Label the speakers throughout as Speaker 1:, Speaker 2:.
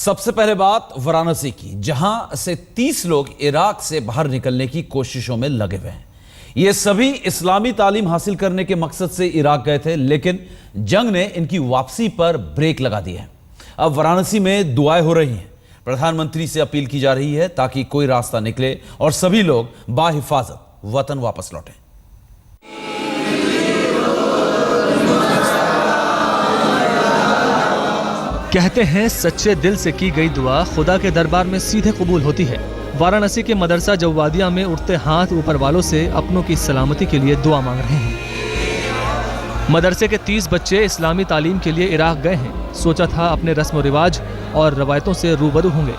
Speaker 1: सबसे पहले बात वाराणसी की, जहां से 30 लोग इराक से बाहर निकलने की कोशिशों में लगे हुए हैं। ये सभी इस्लामी तालीम हासिल करने के मकसद से इराक गए थे, लेकिन जंग ने इनकी वापसी पर ब्रेक लगा दी है। अब वाराणसी में दुआएं हो रही हैं। प्रधानमंत्री से अपील की जा रही है ताकि कोई रास्ता निकले और सभी लोग बाहिफाजत वतन वापस लौटें।
Speaker 2: कहते हैं सच्चे दिल से की गई दुआ खुदा के दरबार में सीधे कबूल होती है। वाराणसी के मदरसा जवादिया में उठते हाथ ऊपर वालों से अपनों की सलामती के लिए दुआ मांग रहे हैं। मदरसे के 30 बच्चे इस्लामी तालीम के लिए इराक गए हैं। सोचा था अपने रस्म रिवाज और रवायतों से रूबरू होंगे।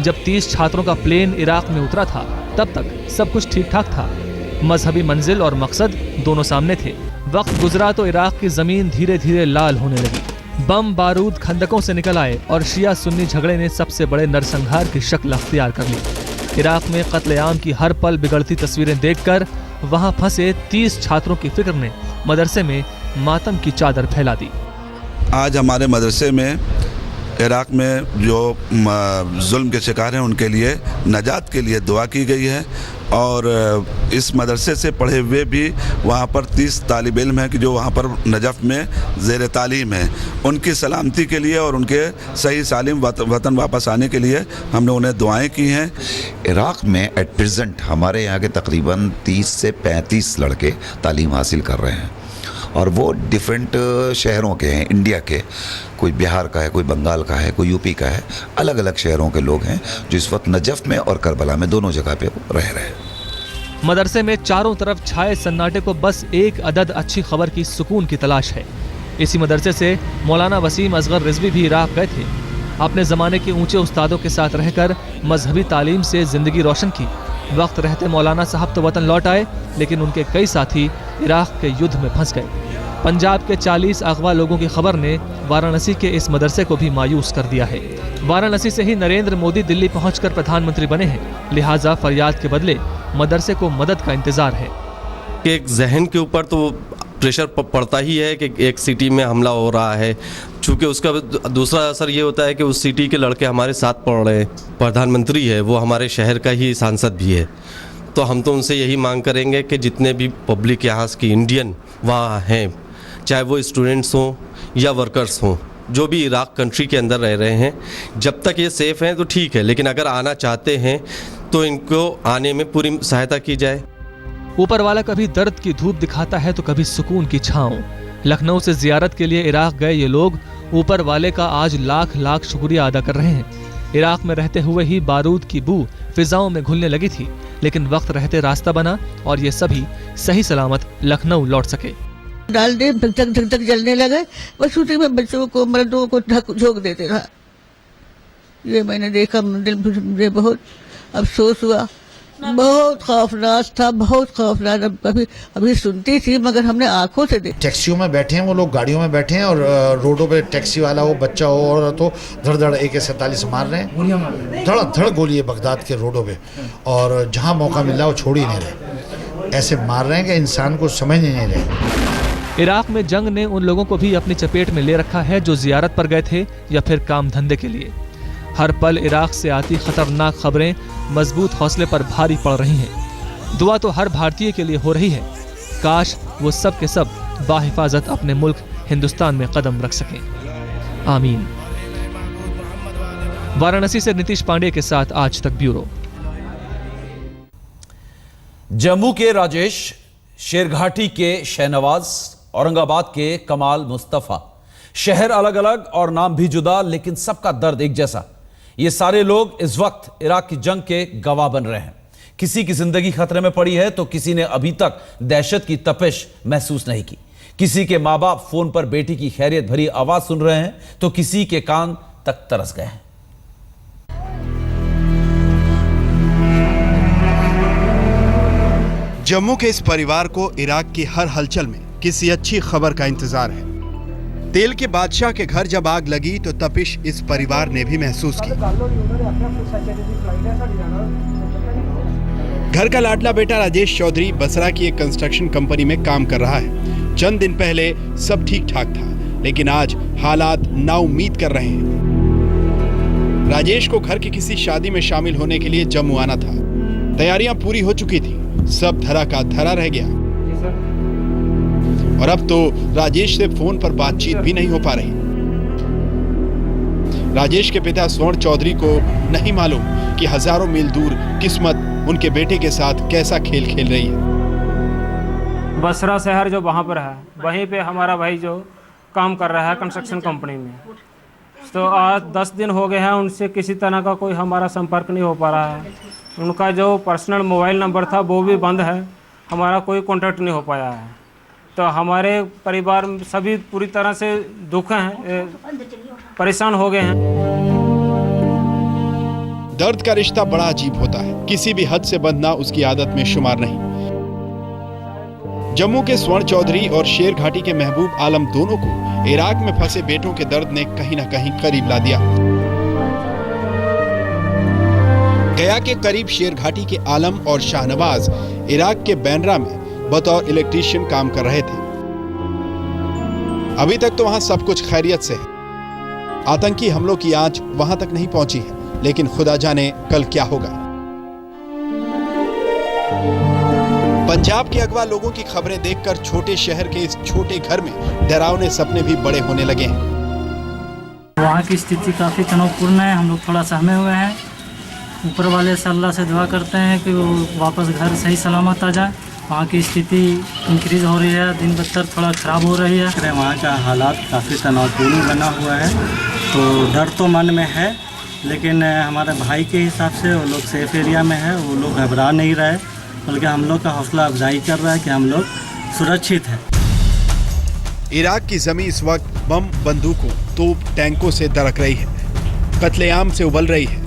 Speaker 2: जब 30 छात्रों का प्लेन इराक में उतरा था तब तक सब कुछ ठीक ठाक था। मजहबी मंजिल और मकसद दोनों सामने थे। वक्त गुजरा तो इराक की जमीन धीरे धीरे लाल होने लगी। बम बारूद खंदकों से निकल आए और शिया सुन्नी झगड़े ने सबसे बड़े नरसंहार की शक्ल अख्तियार कर ली। इराक में कत्लेआम की हर पल बिगड़ती तस्वीरें देखकर वहां फंसे 30 छात्रों की फिक्र ने मदरसे में मातम की चादर फैला दी।
Speaker 3: आज हमारे मदरसे में इराक में जो जुल्म के शिकार हैं उनके लिए नजात के लिए दुआ की गई है और इस मदरसे से पढ़े हुए भी वहाँ पर 30 तालिब इल्म हैं कि जो वहाँ पर नजफ़ में ज़ेर तालीम हैं। उनकी सलामती के लिए और उनके सही सालिम वतन वापस आने के लिए हमने उन्हें दुआएं की हैं।
Speaker 4: इराक में एट प्रेजेंट हमारे यहाँ के तकरीबन 30 से 35 लड़के तालीम हासिल कर रहे हैं और वो डिफरेंट शहरों के हैं इंडिया के। कोई बिहार का है, कोई बंगाल का है, कोई यूपी का है। अलग अलग शहरों के लोग हैं जो इस वक्त नजफ़ में और करबला में दोनों जगह पे रह रहे हैं।
Speaker 2: मदरसे में चारों तरफ छाए सन्नाटे को बस एक अदद अच्छी खबर की सुकून की तलाश है। इसी मदरसे से मौलाना वसीम असगर रिजवी भी इराक गए थे। अपने ज़माने के ऊंचे उस्तादों के साथ रहकर मजहबी तालीम से ज़िंदगी रोशन की। वक्त रहते मौलाना साहब तो वतन लौट आए, लेकिन उनके कई साथी इराक के युद्ध में फंस गए। पंजाब के 40 अगवा लोगों की खबर ने वाराणसी के इस मदरसे को भी मायूस कर दिया है। वाराणसी से ही नरेंद्र मोदी दिल्ली पहुंचकर प्रधानमंत्री बने हैं, लिहाजा फरियाद के बदले मदरसे को मदद का इंतजार है।
Speaker 5: एक जहन के ऊपर तो प्रेशर पड़ता ही है कि एक सिटी में हमला हो रहा है, चूँकि उसका दूसरा असर ये होता है कि उस सिटी के लड़के हमारे साथ पढ़ रहे हैं। प्रधानमंत्री है वो हमारे शहर का ही सांसद भी है, तो हम तो उनसे यही मांग करेंगे कि जितने भी पब्लिक यहाँ की इंडियन वहाँ हैं, चाहे वो स्टूडेंट्स हों या वर्कर्स हों, जो भी इराक कंट्री के अंदर रह रहे हैं, जब तक ये सेफ़ हैं तो ठीक है, लेकिन अगर आना चाहते हैं तो इनको आने में पूरी सहायता की जाए।
Speaker 2: ऊपर वाला कभी दर्द की धूप दिखाता है तो कभी सुकून की छाँव। लखनऊ से जियारत के लिए इराक गए ये लोग ऊपर वाले का आज लाख लाख शुक्रिया अदा कर रहे हैं। इराक में रहते हुए ही बारूद की बू फिजाओं में घुलने लगी थी, लेकिन वक्त रहते रास्ता बना और ये सभी सही सलामत लखनऊ लौट सके।
Speaker 6: डाल दे, धक धक धक जलने लगे, बस उसी में बच्चों को मर्दों को झोंक देते रहा। ये मैंने देखा, मुझे बहुत अफसोस हुआ। बहुत खौफनाक था, बहुत खौफनाक। अभी सुनती थी मगर हमने आंखों से देखा।
Speaker 7: टैक्सियों में बैठे हैं वो लोग, गाड़ियों में बैठे हैं और रोडों पे टैक्सी वाला हो, बच्चा हो, औरत हो, धड़ धड़ AK-47 मार रहे हैं। धड़ धड़ गोली है बगदाद के रोडों पे, और जहाँ मौका मिल रहा है वो छोड़ ही नहीं रहे। ऐसे मार रहे हैं कि इंसान को समझ नहीं रहे।
Speaker 2: इराक में जंग ने उन लोगों को भी अपनी चपेट में ले रखा है जो जियारत पर गए थे या फिर काम धंधे के लिए। हर पल इराक से आती खतरनाक खबरें मजबूत हौसले पर भारी पड़ रही हैं। दुआ तो हर भारतीय के लिए हो रही है, काश वो सब के सब बाहिफाजत अपने मुल्क हिंदुस्तान में कदम रख सकें। आमीन। वाराणसी से नीतीश पांडे के साथ आज तक ब्यूरो।
Speaker 1: जम्मू के राजेश, शेरघाटी के शहनवाज, औरंगाबाद के कमाल मुस्तफा। शहर अलग अलग और नाम भी जुदा, लेकिन सबका दर्द एक जैसा। ये सारे लोग इस वक्त इराक की जंग के गवाह बन रहे हैं। किसी की जिंदगी खतरे में पड़ी है तो किसी ने अभी तक दहशत की तपिश महसूस नहीं की। किसी के माँ बाप फोन पर बेटी की खैरियत भरी आवाज सुन रहे हैं तो किसी के कान तक तरस गए हैं।
Speaker 8: जम्मू के इस परिवार को इराक की हर हलचल में किसी अच्छी खबर का इंतजार है। तेल के बादशाह के घर जब आग लगी तो तपिश इस परिवार ने भी महसूस की। घर का लाडला बेटा राजेश चौधरी बसरा की एक कंस्ट्रक्शन कंपनी में काम कर रहा है। चंद दिन पहले सब ठीक ठाक था, लेकिन आज हालात नाउम्मीद कर रहे हैं। राजेश को घर की किसी शादी में शामिल होने के लिए जम्मू आना था। तैयारियां पूरी हो चुकी थी, सब धरा का धरा रह गया और अब तो राजेश से फोन पर बातचीत भी नहीं हो पा रही। राजेश के पिता स्वर्ण चौधरी को नहीं मालूम कि हजारों मील दूर किस्मत उनके बेटे के साथ कैसा खेल खेल रही है।
Speaker 9: बसरा शहर जो वहाँ पर है, वहीं पे हमारा भाई जो काम कर रहा है कंस्ट्रक्शन कंपनी में, तो आज 10 दिन हो गए हैं, उनसे किसी तरह का कोई हमारा संपर्क नहीं हो पा रहा है। उनका जो पर्सनल मोबाइल नंबर था वो भी बंद है, हमारा कोई कांटेक्ट नहीं हो पाया है। तो हमारे परिवार में सभी पूरी तरह से दुख हैं, परेशान हो गए हैं।
Speaker 8: दर्द का रिश्ता बड़ा अजीब होता है, किसी भी हद से बंधना उसकी आदत में शुमार नहीं। जम्मू के स्वर्ण चौधरी और शेर घाटी के महबूब आलम दोनों को इराक में फंसे बेटों के दर्द ने कहीं ना कहीं करीब ला दिया। गया के करीब शेर घाटी के आलम और शाहनवाज इराक के बैनरा में बतौर इलेक्ट्रीशियन काम कर रहे थे। अभी तक तो वहां सब कुछ खैरियत से है। आतंकी हमलों की आंच वहां तक नहीं पहुंची है, लेकिन खुदा जाने कल क्या होगा। पंजाब के अगवा लोगों की खबरें देखकर छोटे शहर के इस छोटे घर में डरावने सपने भी बड़े होने लगे हैं।
Speaker 10: वहाँ की स्थिति काफ़ी तनावपूर्ण है, हम लोग थोड़ा सहमे हुए हैं। ऊपर वाले से अल्लाह से दुआ करते हैं कि वो वापस घर सही सलामत आ जाए। वहाँ की स्थिति इंक्रीज़ हो रही है, दिन बदतर थोड़ा ख़राब हो रही है। वहाँ का हालात काफ़ी तनावपूर्ण बना हुआ है, तो डर तो मन में है, लेकिन हमारे भाई के हिसाब से वो लोग सेफ एरिया में है, वो लोग घबरा नहीं रहे, बल्कि हम लोग का हौसला अफजाई कर रहा है कि हम लोग सुरक्षित हैं।
Speaker 8: इराक की ज़मीं इस वक्त बम, बंदूकों, तोप, टैंकों से दरक रही है, कत्लेआम से उबल रही है।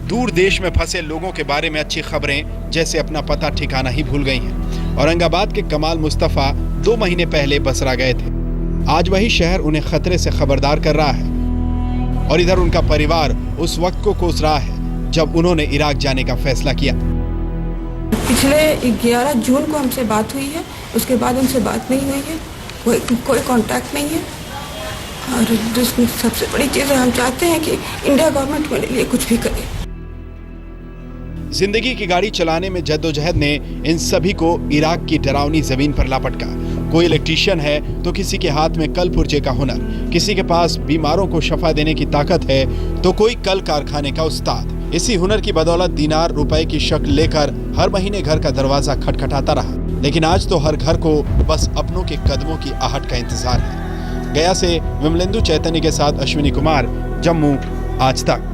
Speaker 8: दूर देश में फंसे लोगों के बारे में अच्छी खबरें जैसे अपना पता ठिकाना ही भूल गई हैं। औरंगाबाद के कमाल मुस्तफ़ा 2 महीने पहले बसरा गए थे। आज वही शहर उन्हें खतरे से खबरदार कर रहा है और इधर उनका परिवार उस वक्त को कोस रहा है जब उन्होंने इराक जाने का फैसला किया।
Speaker 11: पिछले 11 जून को हमसे बात हुई है, उसके बाद उनसे बात नहीं हुई है, कोई कांटेक्ट नहीं है। और सबसे बड़ी चीज़ है, हम चाहते हैं कि इंडिया गवर्नमेंट मेरे लिए कुछ भी करे।
Speaker 8: जिंदगी की गाड़ी चलाने में जद्दोजहद ने इन सभी को इराक की डरावनी जमीन पर लापटका। कोई इलेक्ट्रीशियन है तो किसी के हाथ में कल पुर्जे का हुनर, किसी के पास बीमारों को शफा देने की ताकत है तो कोई कल कारखाने का उस्ताद। इसी हुनर की बदौलत दिनार रुपए की शक्ल लेकर हर महीने घर का दरवाजा खटखटाता रहा, लेकिन आज तो हर घर को बस अपनों के कदमों की आहट का इंतजार है। गया से विमलेंदु चैतन्य के साथ अश्विनी कुमार, जम्मू, आज तक।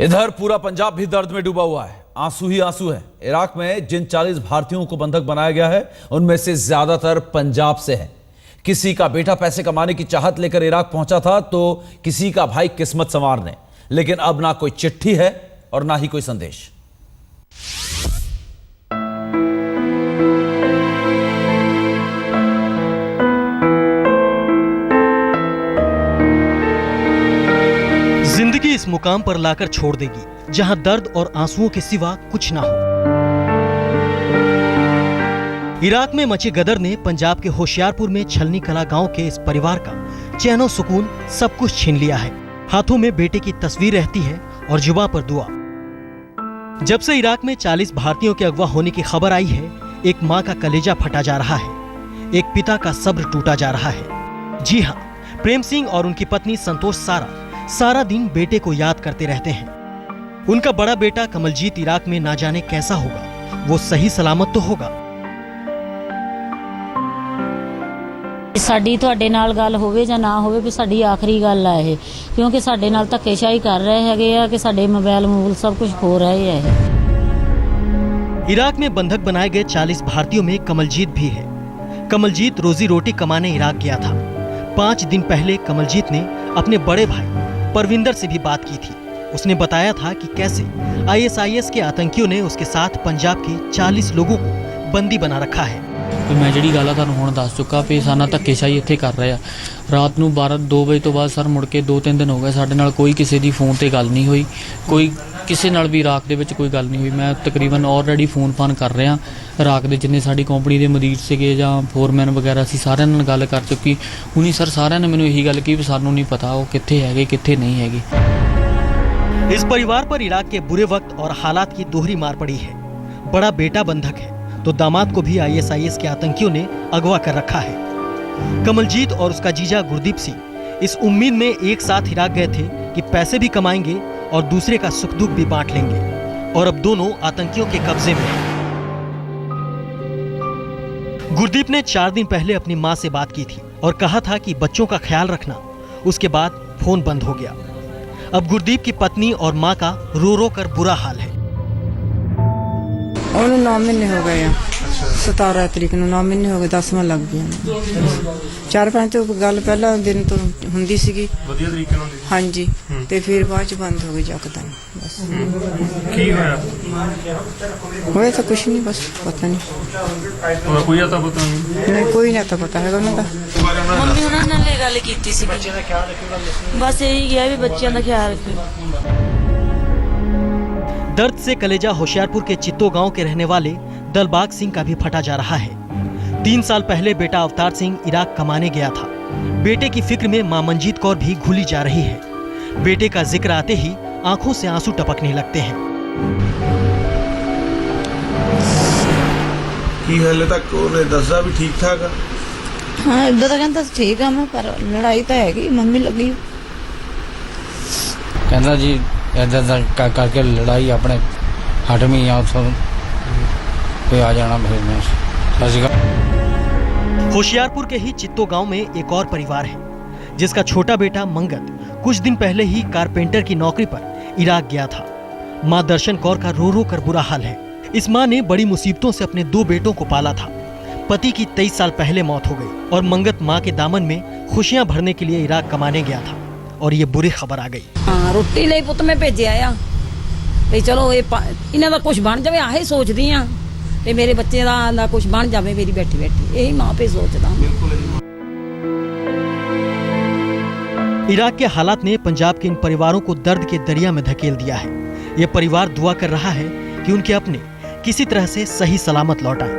Speaker 1: इधर पूरा पंजाब भी दर्द में डूबा हुआ है, आंसू ही आंसू है। इराक में जिन 40 भारतीयों को बंधक बनाया गया है उनमें से ज्यादातर पंजाब से है। किसी का बेटा पैसे कमाने की चाहत लेकर इराक पहुंचा था तो किसी का भाई किस्मत संवारने, लेकिन अब ना कोई चिट्ठी है और ना ही कोई संदेश।
Speaker 2: जिंदगी इस मुकाम पर लाकर छोड़ देगी जहां दर्द और आंसुओं के सिवा कुछ ना हो। इराक में मचे गदर ने पंजाब के होशियारपुर में छलनी कला गांव के इस परिवार का चैनो सुकून सब कुछ छीन लिया है। हाथों में बेटे की तस्वीर रहती है और जुबां पर दुआ। जब से इराक में 40 भारतीयों के अगवा होने की खबर आई है, एक मां का कलेजा फटा जा रहा है, एक पिता का सब्र टूटा जा रहा है। जी हाँ, प्रेम सिंह और उनकी पत्नी संतोष सारा दिन बेटे को याद करते रहते हैं। उनका बड़ा बेटा कमलजीत इराक में ना जाने कैसा होगा, वो सही सलामत तो होगा।
Speaker 12: ਸਾਡੀ ਤੁਹਾਡੇ ਨਾਲ ਗੱਲ ਹੋਵੇ ਜਾਂ ਨਾ ਹੋਵੇ ਵੀ ਸਾਡੀ ਆਖਰੀ ਗੱਲ ਆ ਇਹ, ਕਿਉਂਕਿ ਸਾਡੇ ਨਾਲ ਧੱਕੇਸ਼ਾਹੀ ਕਰ ਰਹੇ ਹੈਗੇ ਆ ਕਿ ਸਾਡੇ मोबाइल सब कुछ खो रहे हैं।
Speaker 2: इराक में बंधक बनाए गए 40 भारतीयों में कमलजीत भी है। कमलजीत रोजी रोटी कमाने इराक गया था। 5 दिन पहले कमलजीत ने अपने बड़े भाई परविंदर से भी बात की थी। उसने बताया था कि कैसे ISIS के आतंकियों ने उसके साथ पंजाब के 40 लोगों को बंदी बना रखा है।
Speaker 13: मैं जी गल तुहानूं हुण दस चुका भी साना धक्केशाही इत्थे कर रहे आ। रात नूं 2 बजे तो बाद सर मुड़ के 2-3 दिन हो गए साडे नाल कोई किसी दी फोन ते गल नहीं हुई, कोई ਕਿਸੇ ਨਾਲ ਵੀ ਇਰਾਕ ਦੇ ਵਿੱਚ ਕੋਈ ਗੱਲ ਨਹੀਂ ਹੋਈ। ਮੈਂ ਤਕਰੀਬਨ ਆਲਰੇਡੀ ਫੋਨ ਕਰ ਰਿਹਾ ਇਰਾਕ ਦੇ ਜਿੰਨੇ ਸਾਡੀ ਕੰਪਨੀ ਦੇ ਮਦੀਰ ਸੀਗੇ ਜਾਂ ਫੋਰਮੈਨ ਵਗੈਰਾ ਸੀ, ਸਾਰਿਆਂ ਨਾਲ ਗੱਲ ਕਰ ਚੁੱਕੀ। ਹੁਣੀ ਸਰ ਸਾਰਿਆਂ ਨੇ ਮੈਨੂੰ ਇਹੀ ਗੱਲ ਕਹੀ ਵੀ ਸਾਨੂੰ नहीं पता वो कित्थे हैगे कित्थे नहीं हैगे।
Speaker 14: इस परिवार पर इराक के बुरे वक्त और हालात की दोहरी मार पड़ी है। बड़ा बेटा बंधक है तो दामाद को भी ISIS के आतंकियों ने अगवा कर रखा है। कमलजीत और उसका जीजा गुरदीप सिंह इस उम्मीद में एक साथ इराक गए थे कि पैसे भी कमाएंगे और दूसरे का सुख दुख भी बांट लेंगे, और अब दोनों आतंकियों के कब्जे में हैं। गुरदीप ने 4 दिन पहले अपनी मां से बात की थी और कहा था कि बच्चों का ख्याल रखना। उसके बाद फोन बंद हो गया। अब गुरदीप की पत्नी और मां का रो रो कर बुरा हाल है।
Speaker 11: 9 महीने हो गए 17 तरीक ਨੂੰ 9 ਮਹੀਨੇ ਹੋ ਗਏ 10ਵਾਂ ਲੱਗ ਗਿਆ। 4-5 ਤੋਂ ਗੱਲ ਪਹਿਲਾਂ ਦਿਨ ਤੋਂ ਹੁੰਦੀ ਸੀਗੀ ਵਧੀਆ ਤਰੀਕੇ ਨਾਲ ਹਾਂਜੀ, ਤੇ ਫਿਰ ਬਾਅਦ ਚ ਬੰਦ ਹੋ ਗਈ ਜੱਕਦਮ। ਬਸ ਕੀ ਹੋਇਆ? ਹੋਇਆ ਤਾਂ ਕੁਛ ਨਹੀਂ, ਬਸ ਪਤਾ ਨਹੀਂ ਕੋਈ ਤਾਂ ਪਤਾ ਨਹੀਂ ਕੋਈ ਨਾ ਤਾਂ ਪਤਾ ਹੈਗਾ ਉਹਨਾਂ ਦਾ।
Speaker 12: ਮੰਮੀ ਉਹਨਾਂ ਨਾਲ ਇਹ ਗੱਲ ਕੀਤੀ ਸੀ ਬੱਚਿਆਂ ਦਾ ਖਿਆਲ ਰੱਖਿਓ, ਬਸ ਇਹੀ ਕਿਹਾ ਵੀ ਬੱਚਿਆਂ ਦਾ ਖਿਆਲ ਰੱਖਿਓ।
Speaker 14: दर्द से कलेजा होशियारपुर के चित्तो गांव के रहने वाले दलबाग सिंह का भी फटा जा रहा है। 3 साल पहले बेटा अवतार सिंह इराक कमाने गया था। बेटे की फिक्र में मां मंजीत कौर भी घुली जा रही है। बेटे का जिक्र आते ही आंखों से आंसू टपकने लगते हैं।
Speaker 15: हाले तक उन्हें दसा भी ठीक ठाक है।
Speaker 6: हाँ इदा तो कहता ठीक है, मैं पर लड़ाई तो हैगी मम्मी लगी
Speaker 13: कहना जी ऐसा करके लड़ाई अपने हटमी आ कोई आ जाना फिर मैं।
Speaker 14: होशियारपुर के ही चित्तो गांव में एक और परिवार है जिसका छोटा बेटा मंगत कुछ दिन पहले ही कारपेंटर की नौकरी पर इराक गया था। मां दर्शन कौर का रो रो कर बुरा हाल है। इस मां ने बड़ी मुसीबतों से अपने 2 बेटों को पाला था। पति की 23 साल पहले मौत हो गई और मंगत मां के दामन में खुशियां भरने के लिए इराक कमाने गया था और ये बुरी खबर आ गई।
Speaker 12: हाँ रोटी ਲਈ ਪੁੱਤ ਮੈਂ ਭੇਜਿਆ ਆ ਤੇ ਚਲੋ ਇਹਨਾਂ ਦਾ ਕੁਝ ਬਣ ਜਾਵੇ ਆਹੇ ਸੋਚਦੀ ਆ ਤੇ ਮੇਰੇ ਬੱਚੇ ਦਾ ਕੁਝ ਬਣ ਜਾਵੇ ਮੇਰੀ ਬੈਠੀ ਇਹੀ ਮਾਂ पे सोचदा।
Speaker 14: इराक के हालात ने पंजाब के इन परिवारों को दर्द के दरिया में धकेल दिया है। ये परिवार दुआ कर रहा है कि उनके अपने किसी तरह से सही सलामत लौट आए।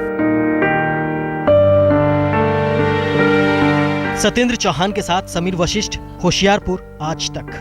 Speaker 14: सत्येंद्र चौहान के साथ समीर वशिष्ठ, होशियारपुर, आज तक।